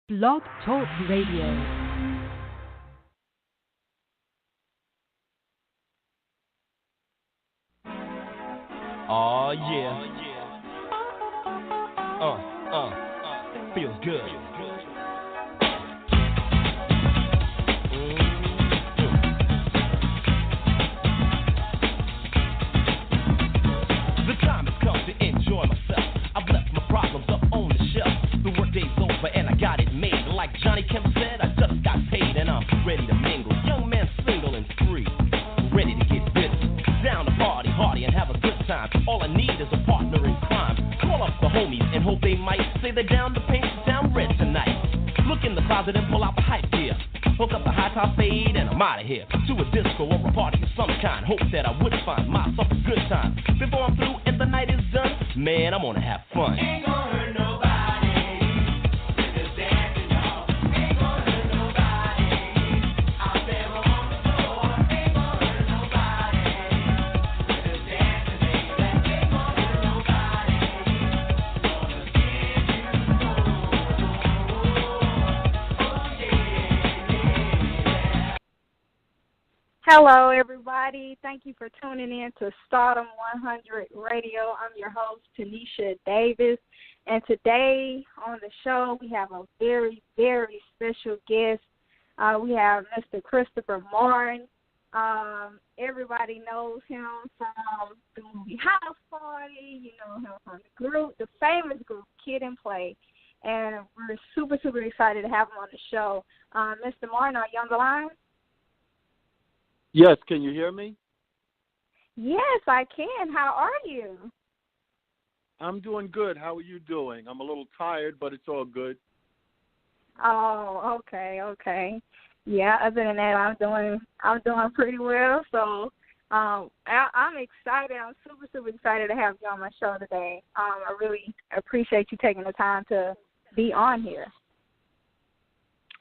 Blog Talk Radio. Oh yeah. Feels good. The time has come to enjoy myself. I've left my problems up on the shelf. The workday's over and I got it made. Like Johnny Kemp said, I just got paid and I'm ready to mingle. Young man, single and free, ready to get busy. Down to party, hardy and have a good time. All I need is a partner in crime. Call up the homies and hope they might say they're down to paint the town red tonight. Look in the closet and pull out the hype gear. Hook up the high top fade and I'm out of here. To a disco or a party of some kind. Hope that I would find myself a good time. Before I'm through and the night is done, man, I'm gonna have fun. Ain't gonna hurt nobody. Just dancing, y'all. Ain't gonna hurt nobody. Out there on the floor. Ain't gonna hurt nobody. Just dancing, baby. Ain't gonna hurt nobody. Gonna give you Hello, everybody. Thank you for tuning in to Starrdom100 Radio. I'm your host, Tanisha Davis. And today on the show, we have a very, very special guest. We have Mr. Christopher Martin. Everybody knows him from the movie House Party. You know him from the famous group, Kid and Play. And we're super, super excited to have him on the show. Mr. Martin, are you on the line? Yes, can you hear me? Yes, I can. How are you? I'm doing good. How are you doing? I'm a little tired, but it's all good. Oh, okay. Yeah, other than that, I'm doing pretty well. So I'm excited. I'm super, super excited to have you on my show today. I really appreciate you taking the time to be on here.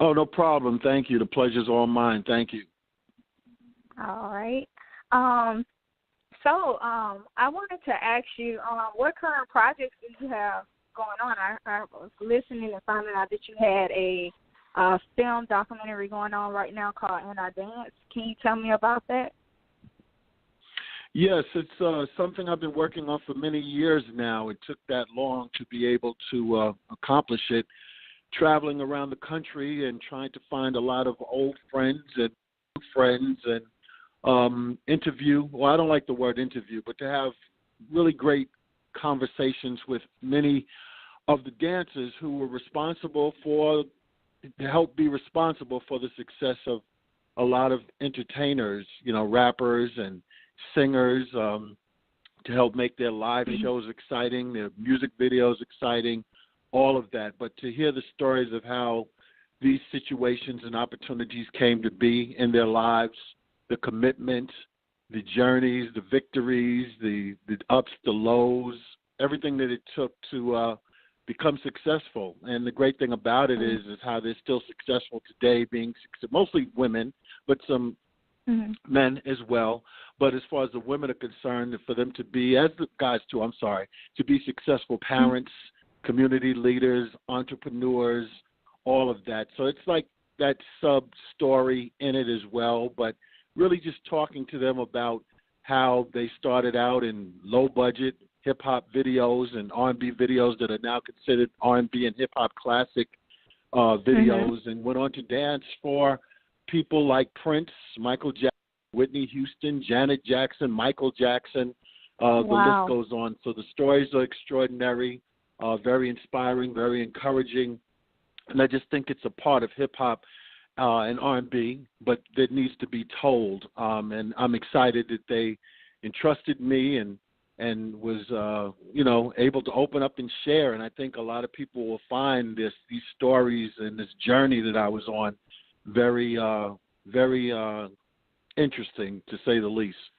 Oh, no problem. Thank you. The pleasure's all mine. Thank you. All right. So I wanted to ask you, what current projects do you have going on? I was listening and finding out that you had a film documentary going on right now called And I Dance. Can you tell me about that? Yes, it's something I've been working on for many years now. It took that long to be able to accomplish it, traveling around the country and trying to find a lot of old friends and interview. Well, I don't like the word interview, but to have really great conversations with many of the dancers who were to help be responsible for the success of a lot of entertainers, rappers and singers, to help make their live shows exciting, their music videos exciting, all of that. But to hear the stories of how these situations and opportunities came to be in their lives, the commitment, the journeys, the victories, the ups, the lows, everything that it took to become successful. And the great thing about it is how they're still successful today, being mostly women, but some men as well. But as far as the women are concerned, for them to be, as the guys too, to be successful parents, community leaders, entrepreneurs, all of that. So it's like that sub-story in it as well, but really just talking to them about how they started out in low-budget hip-hop videos and R&B videos that are now considered R&B and hip-hop classic videos, and went on to dance for people like Prince, Michael Jackson, Whitney Houston, Janet Jackson, Michael Jackson. The list goes on. So the stories are extraordinary, very inspiring, very encouraging, and I just think it's a part of hip-hop and R&B, but that needs to be told. And I'm excited that they entrusted me and was able to open up and share. And I think a lot of people will find these stories and this journey that I was on very interesting, to say the least.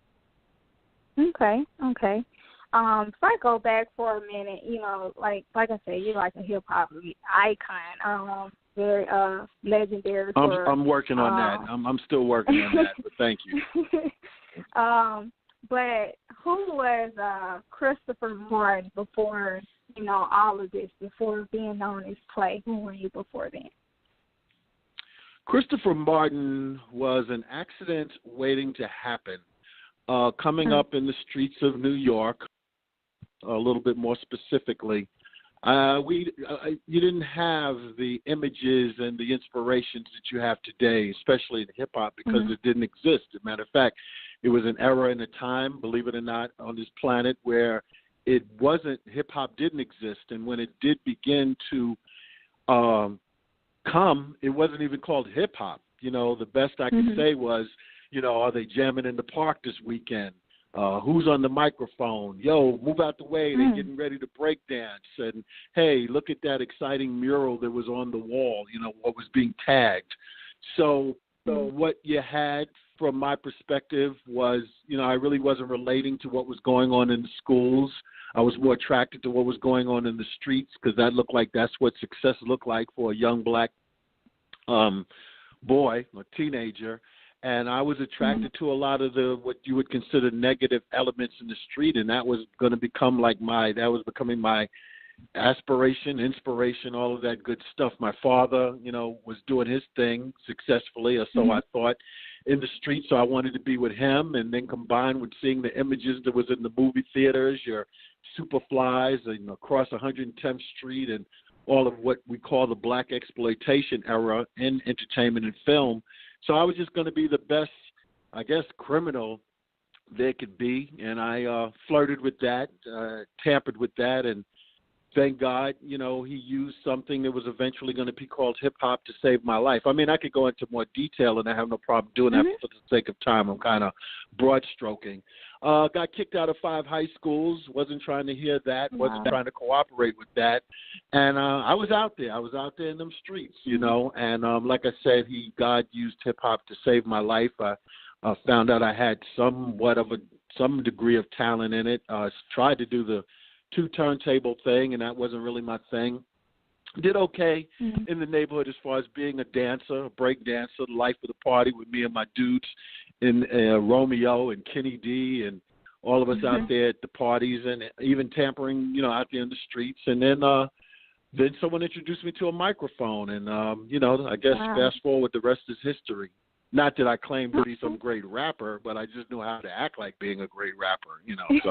Okay. If I go back for a minute, like I said, you're like a hip hop icon. Very legendary. I'm working on that. I'm still working on that, but thank you. But who was Christopher Martin before all of this before being known as Clay? Who were you before then? Christopher Martin was an accident waiting to happen. Coming up in the streets of New York, a little bit more specifically, you didn't have the images and the inspirations that you have today, especially in hip-hop, because it didn't exist. As a matter of fact, it was an era and a time, believe it or not, on this planet where hip-hop didn't exist. And when it did begin to come, it wasn't even called hip-hop. The best I could say was, are they jamming in the park this weekend? Who's on the microphone? Yo, move out the way. They're getting ready to break dance. And, hey, look at that exciting mural that was on the wall, what was being tagged. So what you had from my perspective was, I really wasn't relating to what was going on in the schools. I was more attracted to what was going on in the streets because that looked like that's what success looked like for a young black boy or teenager. And I was attracted to a lot of what you would consider negative elements in the street, and that was going to become becoming my aspiration, inspiration, all of that good stuff. My father, was doing his thing successfully, or so I thought, in the street, so I wanted to be with him, and then combined with seeing the images that was in the movie theaters, your Superflies, and across 110th Street, and all of what we call the black exploitation era in entertainment and film. So I was just going to be the best, I guess, criminal there could be, and I flirted with that, tampered with that, and thank God, he used something that was eventually going to be called hip-hop to save my life. I mean, I could go into more detail, and I have no problem doing that for the sake of time. I'm kind of broad-stroking. Got kicked out of 5 high schools, wasn't trying to hear that, wasn't trying to cooperate with that. And I was out there. I was out there in them streets, And like I said, God used hip-hop to save my life. I found out I had some degree of talent in it. Tried to do the 2 turntable thing, and that wasn't really my thing. Did okay in the neighborhood as far as being a dancer, a break dancer, the life of the party with me and my dudes in Romeo and Kenny D and all of us out there at the parties and even tampering, out there in the streets. And then someone introduced me to a microphone, and, I guess fast forward, the rest is history. Not that I claim to be some great rapper, but I just knew how to act like being a great rapper, So